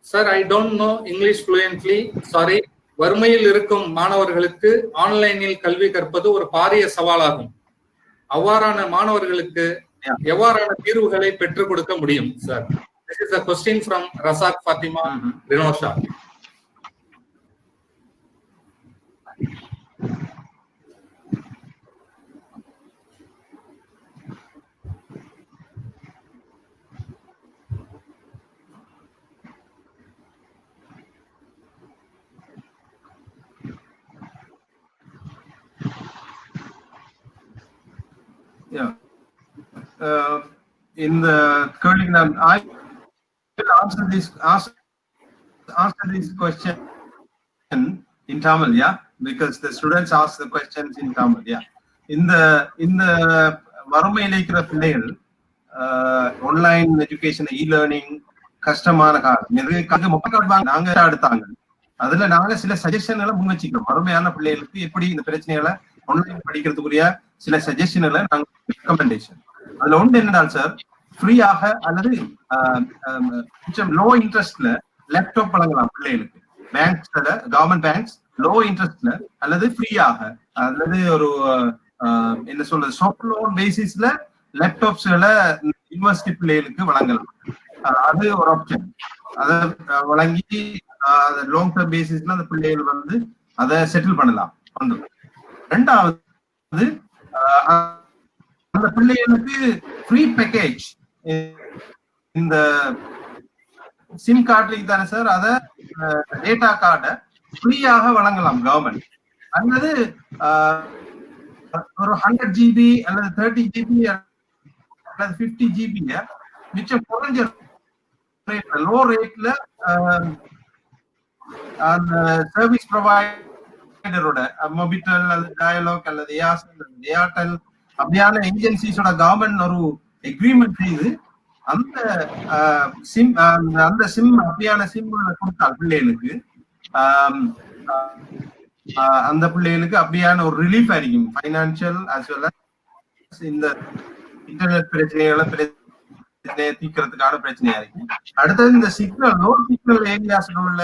Sir, I don't know English fluently. Sorry. வறுமையில் இருக்கும் மாணவர்களுக்கு ஆன்லைனில் கல்வி கற்பது ஒரு பாரிய சவாலாகும். அவ்வாறான மாணவர்களுக்கு எவ்வாறான தீர்வுகளை பெற்றுக் கொடுக்க முடியும் sir? This is a question from Rasak Fatima Rinosha. Yeah. In the curriculum, I will answer this question in Tamil, yeah, because the students ask the questions in Tamil, yeah. இந்த வறுமையில இருக்கிற பிள்ளைகள் ஆன்லைன் எஜுகேஷன் இ-லேர்னிங் கஷ்டமான காலம் நிறைய மக்கள் நாங்க எடுத்தாங்க. அதுல நாங்க சில சஜஷன்களை முன் வச்சுக்கிறோம். வறுமையான பிள்ளைகளுக்கு எப்படி இந்த பிரச்சனைகளை ஆன்லைன் படிக்கிறதுக்குரிய சில சஜஷன்களை நாங்க ரெக்கமெண்டேஷன். அதுல ஒன்று என்னன்னா சார், ஃப்ரீயாக அல்லது கொஞ்சம் லோ இன்ட்ரெஸ்ட்ல லேப்டாப் வழங்கலாம் பிள்ளைகளுக்கு. பேங்க்ஸ்ல, கவர்மெண்ட் பேங்க்ஸ் லோ இன்ட்ரெஸ்ட்ல அல்லது ஃப்ரீயாக அல்லது ஒரு என்ன சொல்றது சாஃப்ட் லோன் பேசிஸ்ல லேப்டாப்ஸ்களை யூனிவர்சிட்டி பிள்ளைகளுக்கு வழங்கலாம். அது ஒரு ஆப்ஷன். அதை வழங்கி லாங் டர்ம் பேசிஸ்ல அந்த பிள்ளைகள் வந்து அதை செட்டில் பண்ணலாம். ரெண்டாவது, அந்த பிள்ளைகளுக்கு ஃப்ரீ பேக்கேஜ் இந்த சிம் கார்டு தானே சார், அத டேட்டா கார்டை ஃப்ரீயாக வழங்கலாம் கவர்மெண்ட். அல்லது ஒரு 100 GB அல்லது 30 GB அல்லது 50 GB மிச்சம் குறைஞ்ச ரேட்ல, லோ ரேட்ல அந்த சர்வீஸ் ப்ரொவைடரோட மொபிட்டல் அல்லது டயலாக் அல்லது ஏர்டெல் அப்படியான ஏஜென்சிஸோட கவர்மெண்ட் ஒரு எக்ரிமெண்ட் செய்து அந்த சிம் அப்படியான சிம் கொடுத்தால் பிள்ளைகளுக்கு அந்த பிள்ளைகளுக்கு அப்படியான ஒரு ரிலீஃப் ஆയിരിக்கும், ஃபைனான்சியல் as well as இந்த இன்டர்நெட் பிரச்சனைகளை தீர்க்கிறதுக்கான பிரச்சனையா இருக்கு. அடுத்தது இந்த சிக்னல், லோ சிக்னல் ஏரியாஸ்ல உள்ள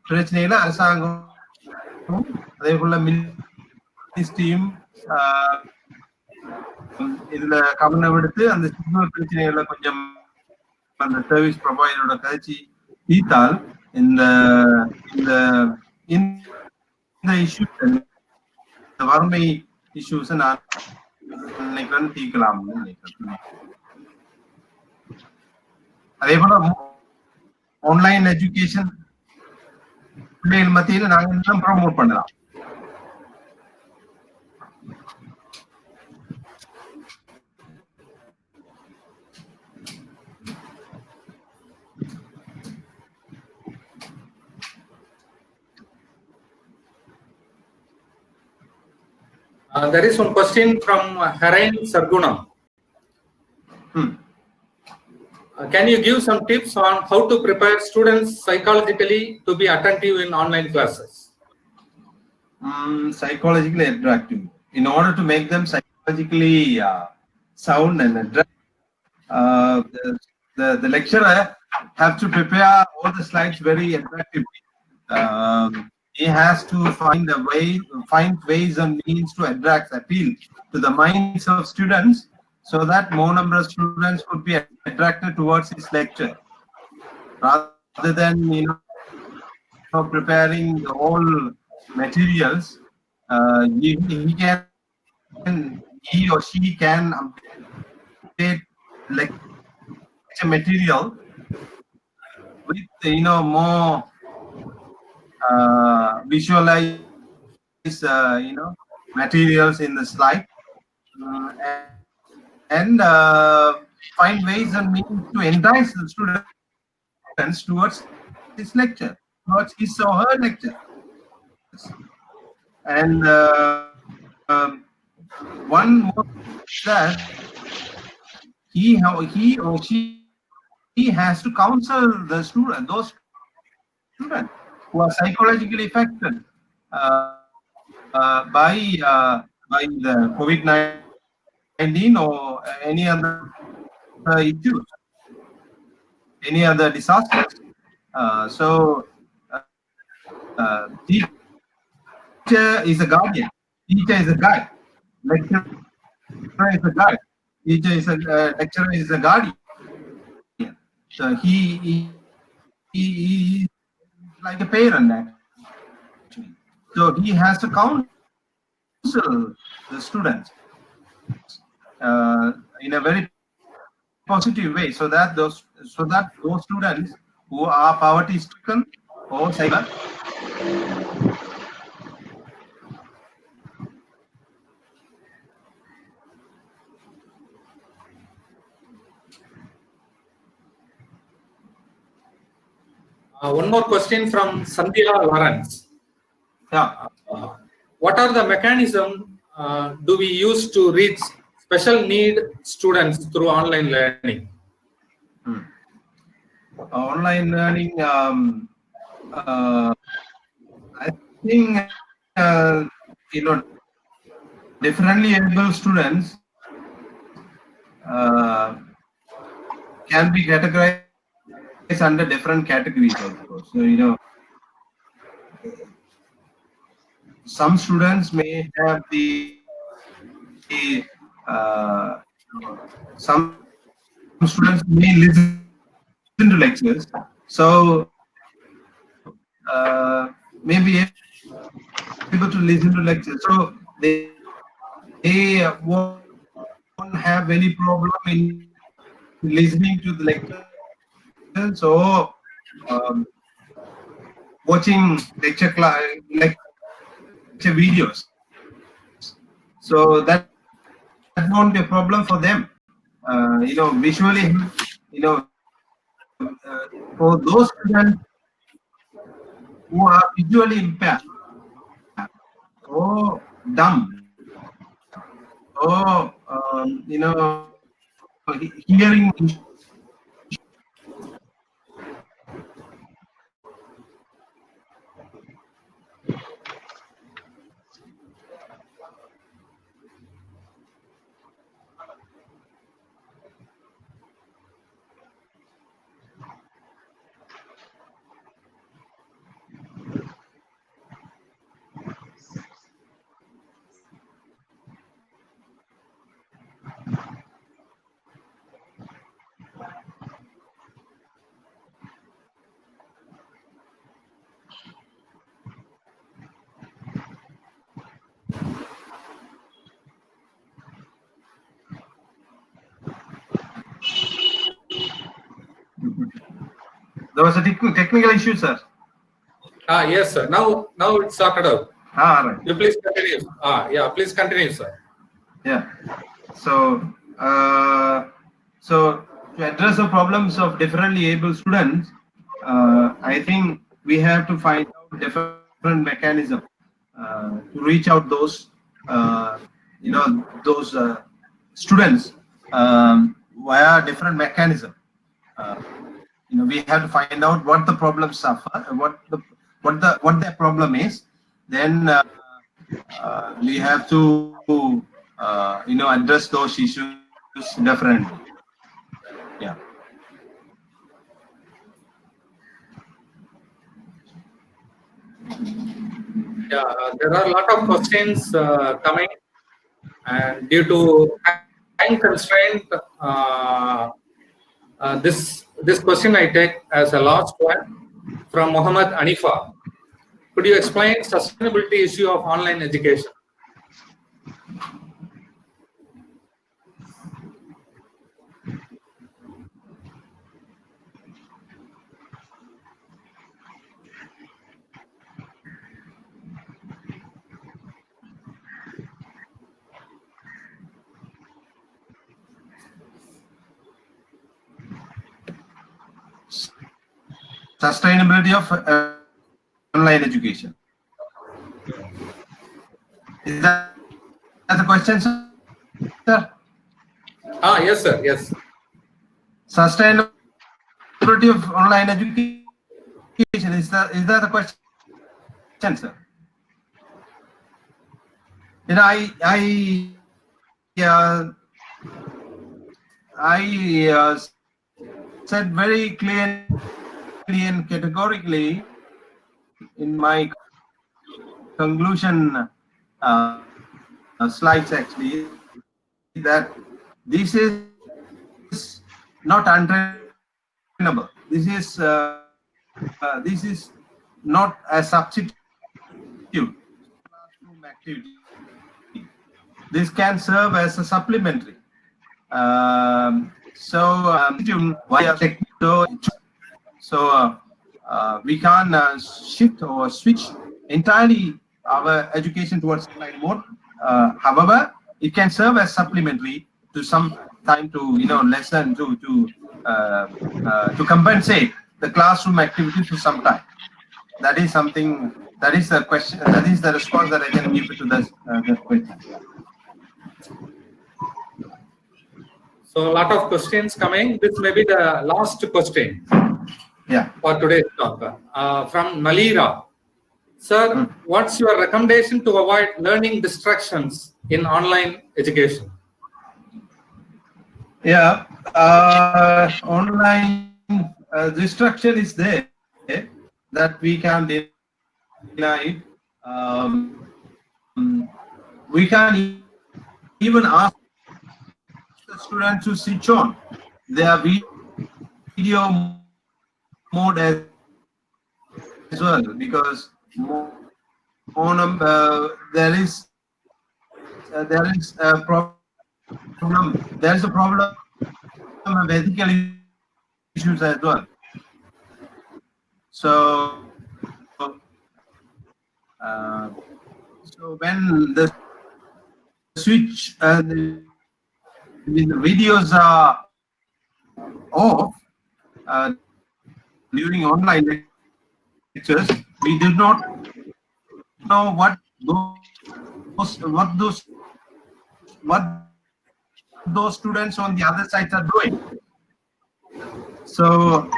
பிரச்சனைகளை அரசாங்கம் அதே போல மினிஸ்ட்ரியும் இதுல கவனம் எடுத்து அந்த சிக்னல் பிரச்சனைகளை கொஞ்சம் அந்த சர்வீஸ் ப்ரொவைடரோட கழிச்சு தீர்த்தால் இந்த இஷ்யூஸ், இந்த வறுமை இஷ்யூஸ் நான் நினைக்கிறேன் தீர்க்கலாம் நினைக்கிறேன். அதே போல ஆன்லைன் எஜுகேஷன் பிள்ளைகள் மத்தியில் நாங்க இன்னும் ப்ரோமோட் பண்ணலாம். There is one question from Harain Sargunam. Can you give some tips on how to prepare students psychologically to be attentive in online classes? Psychologically attractive. In order to make them psychologically sound and attractive, the lecturer have to prepare all the slides very attractively. He has to find ways and means to appeal to the minds of students, so that more number of students could be attracted towards his lecture, rather than preparing the whole materials. He or she can update lecture material with more visualize materials in the slide, and find ways and means to entice the students towards his lecture, towards his or her lecture. And one more that he or she has to counsel the student, those students who are psychologically affected by the COVID-19 or any other issues, any other disasters. So teacher is a guardian, teacher is a guide, lecturer is a guide, teacher is lecturer is a guardian. So he like a parent actually. So he has to counsel the students in a very positive way, so that those students who are poverty stricken or cyber One more question from Sandhya Lawrence. Yeah. What are the mechanism do we use to reach special need students through online learning? Online learning, I think, differently able students can be categorized under different categories also. So, some students may have some students may listen to lectures, so maybe able to listen to lectures, so they won't have any problem in listening to the lecture. So watching lecture videos, so that won't be a problem for them. Visually, for those students who are visually impaired or dumb or hearing. There was a technical issue, sir. Yes, sir. Now it's sorted out. Right. You please continue. Yeah, please continue, sir. Yeah. So, to address the problems of differently able students, I think we have to find out different mechanism to reach out those, those students via different mechanism. We have to find out what the problems suffer, what their problem is. Then we have to address those issues differently. Yeah. Yeah, there are a lot of questions coming, and due to time constraint, this question I take as a last one from Muhammad Anifa. Could you explain sustainability issue of online education? Sustainability of online education. Is that the question, sir? Yes, sir. Yes. Sustainability of online education. Is that the question, sir? I said very clearly and categorically in my conclusion slides, actually, that this is not untrainable. This is not a substitute classroom activity. This can serve as a supplementary. We can shift or switch entirely our education towards online mode. However, it can serve as supplementary to some time to lessen to compensate the classroom activity for some time. That is something. That is the question. That is the response that I can give to this question. So a lot of questions coming. This may be the last question. Yeah. For today's talk. From Nalira. Sir, what's your recommendation to avoid learning distractions in online education? Yeah. Online distraction is there that we can't deny it. We can even ask the students to switch on their video mode as well, because there is a problem. There is a problem of ethical issues as well. So when the switch the videos are off during online lectures, we did not know what those students on the other side are doing. So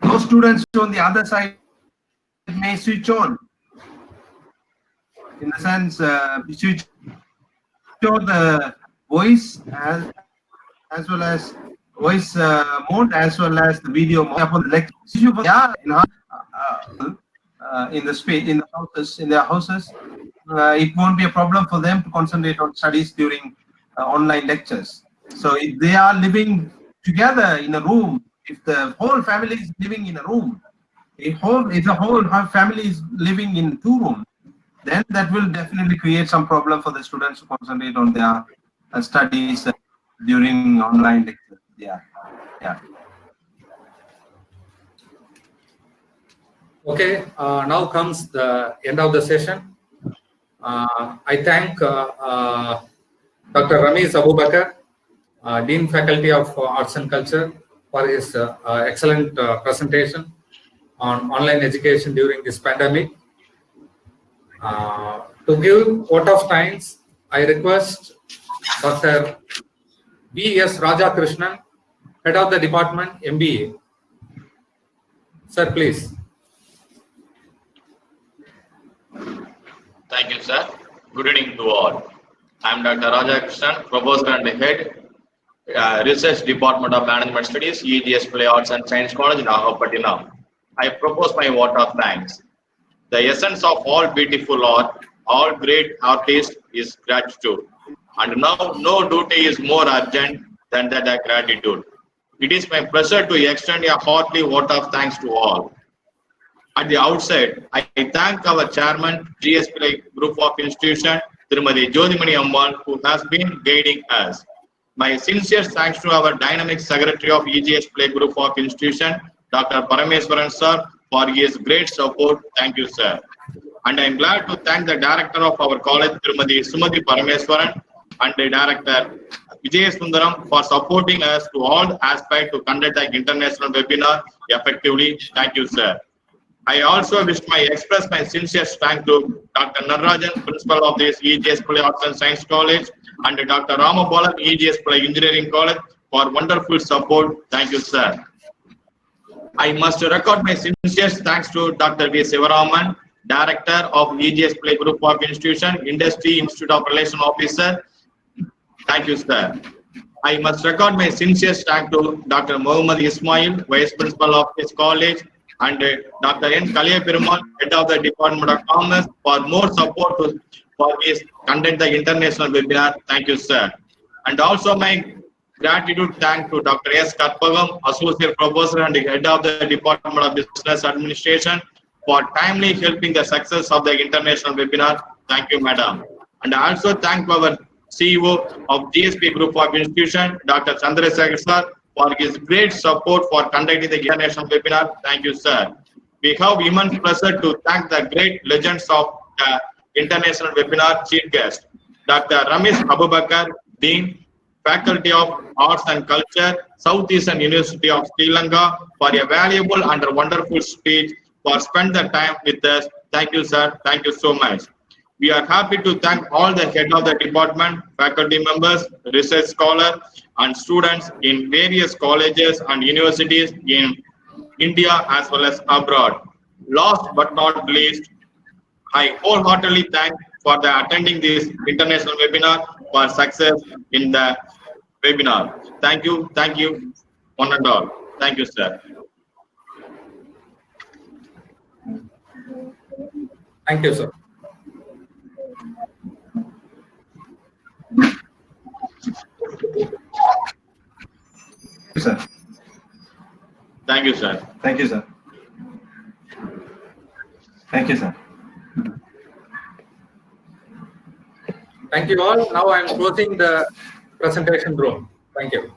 those students on the other side may switch on, in the sense switch on the voice as well as voice mode, as well as the video mode upon the lecture. In the space, in their houses, it won't be a problem for them to concentrate on studies during online lectures. So if they are living together in a room, if the whole family is living in a room, if the whole family is living in 2 rooms, then that will definitely create some problem for the students to concentrate on their studies during online lectures. Yeah. Okay, now comes the end of the session. I thank Dr. Ramesh Abubakar, Dean Faculty of Arts and Culture, for his excellent presentation on online education during this pandemic. To give vote of thanks, I request Dr. V.S. Rajakrishnan, Head of the Department, MBA. Sir, please. Thank you, sir. Good evening to all. I am Dr. Rajakrishnan, Professor and Head, Research Department of Management Studies, EGS Pillay Arts and Science College, Nagapattinam. I propose my vote of thanks. The essence of all beautiful art, all great artists, is gratitude. And now no duty is more urgent than that of gratitude. It is my pleasure to extend a hearty vote of thanks to all. At the outset, I thank our chairman, GS Pillay Group of Institution, Srimati Jyothimani Ammal, who has been guiding us. My sincere thanks to our dynamic secretary of EGS Pillay Group of Institution, Dr. Parameswaran sir, for his great support. Thank you, sir. And I am glad to thank the director of our college, Srimati Sumati Parameswaran, and the director, Vijay Sundaram, for supporting us to all aspects to conduct the international webinar effectively. Thank you, sir. I also wish to express my sincere thanks to Dr. Narajan, Principal of this EGS Pillay Arts and Science College, and Dr. Ramabalan, EGS Pillay Engineering College, for wonderful support. Thank you, sir. I must record my sincere thanks to Dr. V. Sivaraman, Director of EGS Pillay Group of Institution, Industry Institute of Relation Officer. Thank you, sir. I must record my sincere thanks to Dr. Muhammad Ismail, Vice Principal of this college, and Dr. N. Kaliya Perumal, Head of the Department of Commerce, for more support for this conduct the international webinar. Thank you, sir. And also my gratitude thanks to Dr. S. Karpagam, Associate Professor and Head of the Department of Business Administration, for timely helping the success of the international webinar. Thank you, madam. And I also thank our CEO of GSP Group of Institution, Dr. Chandrasekhar sir, for his great support for conducting the international webinar. Thank you, sir. We have immense pleasure to thank the great legends of the international webinar chief guest, Dr. Ramesh Abubakar, Dean, Faculty of Arts and Culture, Southeastern University of Sri Lanka, for a valuable and wonderful speech, for spend the time with us. Thank you, sir. Thank you so much. We are happy to thank all the head of the department, faculty members, research scholars, and students in various colleges and universities in India as well as abroad. Last but not least, I wholeheartedly thank for the attending this international webinar for success in the webinar. Thank you, one and all. Thank you, sir. Thank you, sir. Sir. Thank you, sir. Thank you, sir. Thank you, sir. Thank you all. Now I am closing the presentation room. Thank you.